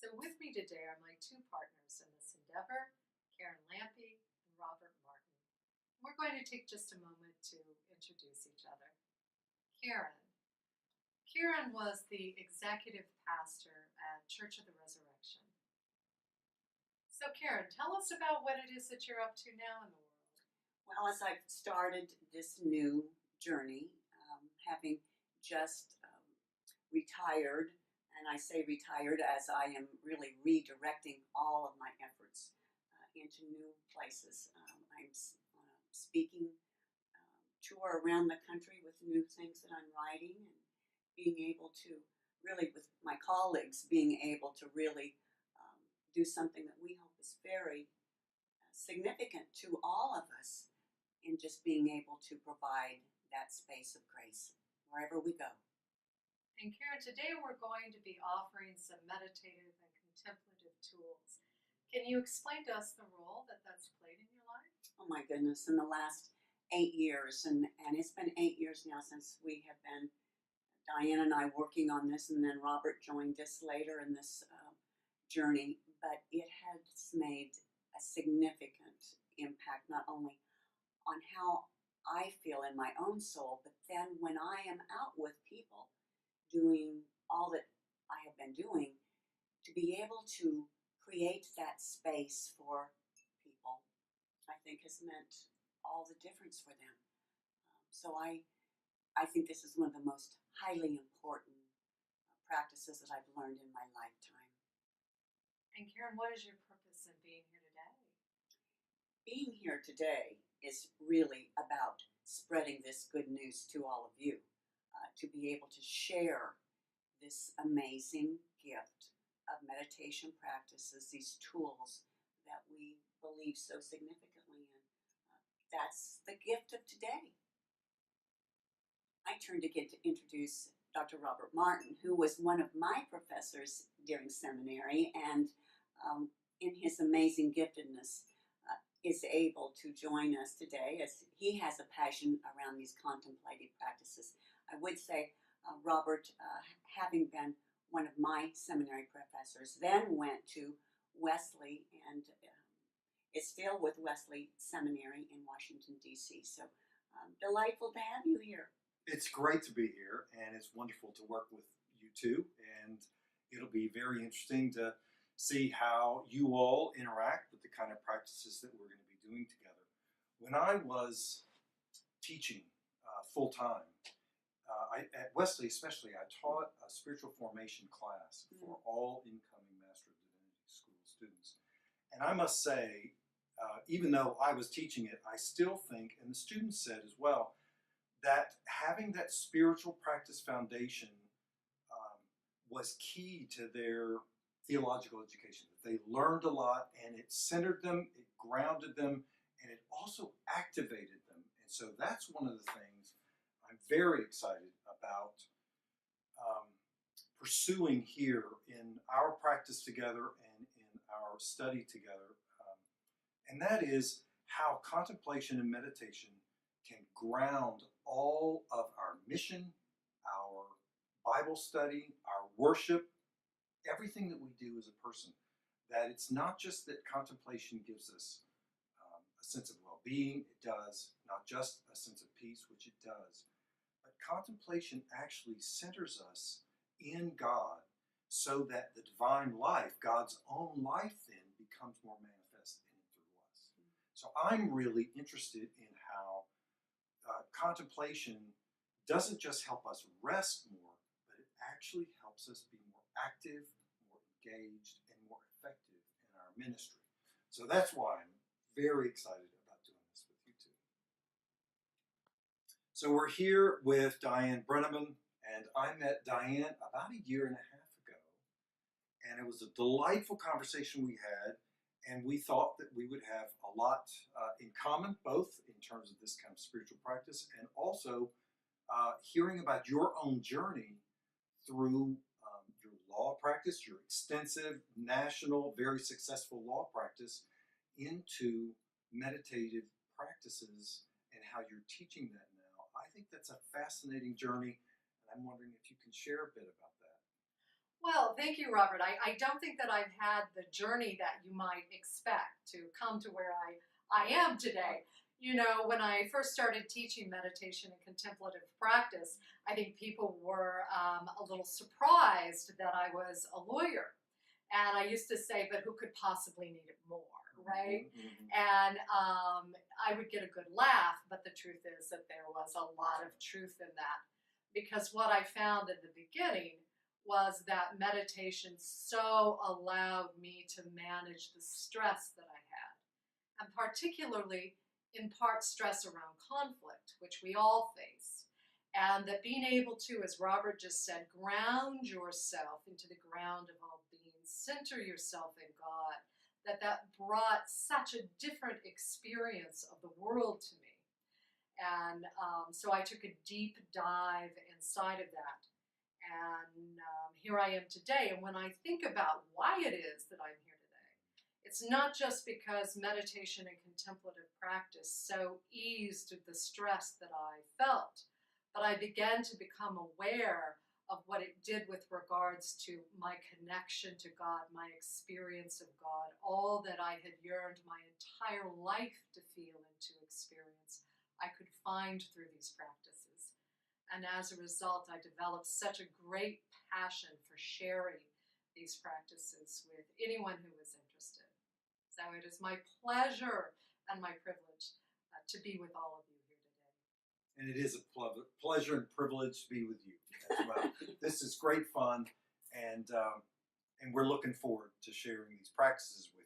So with me today are my two partners in this endeavor, Karen Lampy and Robert Martin. We're going to take just a moment to introduce each other. Karen. Karen was the executive pastor at Church of the Resurrection. So Karen, tell us about what it is that you're up to now in the world. Well, as I've started this new journey, having just retired, and I say retired as I am really redirecting all of my efforts into new places. I'm on a speaking tour around the country with new things that I'm writing, and being able to really, with my colleagues, being able to really do something that we hope is very significant to all of us in just being able to provide that space of grace wherever we go. And Karen, today we're going to be offering some meditative and contemplative tools. Can you explain to us the role that that's played in your life? Oh my goodness, in the last 8 years, and it's been 8 years now since we have been, Diane and I, working on this, and then Robert joined us later in this journey, but it has made a significant impact, not only on how I feel in my own soul, but then when I am out with people doing all that I have been doing, to be able to create that space for people, I think has meant all the difference for them. So I think this is one of the most highly important practices that I've learned in my lifetime. And Karen, what is your purpose in being here today? Being here today is really about spreading this good news to all of you, to be able to share this amazing gift of meditation practices, these tools that we believe so significantly in. That's the gift of today. I turn to get to introduce Dr. Robert Martin, who was one of my professors during seminary, and in his amazing giftedness, is able to join us today, as he has a passion around these contemplative practices. I would say Robert, having been one of my seminary professors, then went to Wesley and is still with Wesley Seminary in Washington, D.C. So delightful to have you here. It's great to be here, and it's wonderful to work with you two, and it'll be very interesting to see how you all interact with the kind of practices that we're going to be doing together. When I was teaching full-time, at Wesley especially, I taught a spiritual formation class for all incoming Master of Divinity School students. And I must say, even though I was teaching it, I still think, and the students said as well, that having that spiritual practice foundation was key to their theological education. They learned a lot, and it centered them, it grounded them, and it also activated them. And so that's one of the things I'm very excited about pursuing here in our practice together and in our study together. And that is how contemplation and meditation can ground all of our mission, our Bible study, our worship, everything that we do as a person. That it's not just that contemplation gives us a sense of well-being, it does, not just a sense of peace, which it does, but contemplation actually centers us in God so that the divine life, God's own life then, becomes more manifest in and through us. So I'm really interested in how contemplation doesn't just help us rest more, but it actually helps us be more active, more engaged, and more effective in our ministry. So that's why I'm very excited about doing this with you two. So we're here with Diane Brenneman, and I met Diane about a year and a half ago, and it was a delightful conversation we had, and we thought that we would have a lot in common, both in terms of this kind of spiritual practice and also hearing about your own journey through your law practice, your extensive, national, very successful law practice, into meditative practices and how you're teaching that now. I think that's a fascinating journey, and I'm wondering if you can share a bit about that. Well, thank you, Robert. I don't think that I've had the journey that you might expect to come to where I am today. You know, when I first started teaching meditation and contemplative practice, I think people were a little surprised that I was a lawyer. And I used to say, but who could possibly need it more, right? Mhm. And I would get a good laugh, but the truth is that there was a lot of truth in that. Because what I found in the beginning was that meditation so allowed me to manage the stress that I had, and particularly in part stress around conflict, which we all face. And that being able to, as Robert just said, ground yourself into the ground of all being, center yourself in God, that brought such a different experience of the world to me. And so I took a deep dive inside of that. And here I am today. And when I think about why it is that I'm here today, it's not just because meditation and contemplative practice so eased the stress that I felt, but I began to become aware of what it did with regards to my connection to God, my experience of God, all that I had yearned my entire life to feel and to experience, I could find through these practices. And as a result, I developed such a great passion for sharing these practices with anyone who was interested. So it is my pleasure and my privilege to be with all of you here today. And it is a pleasure and privilege to be with you as well. This is great fun, and we're looking forward to sharing these practices with you.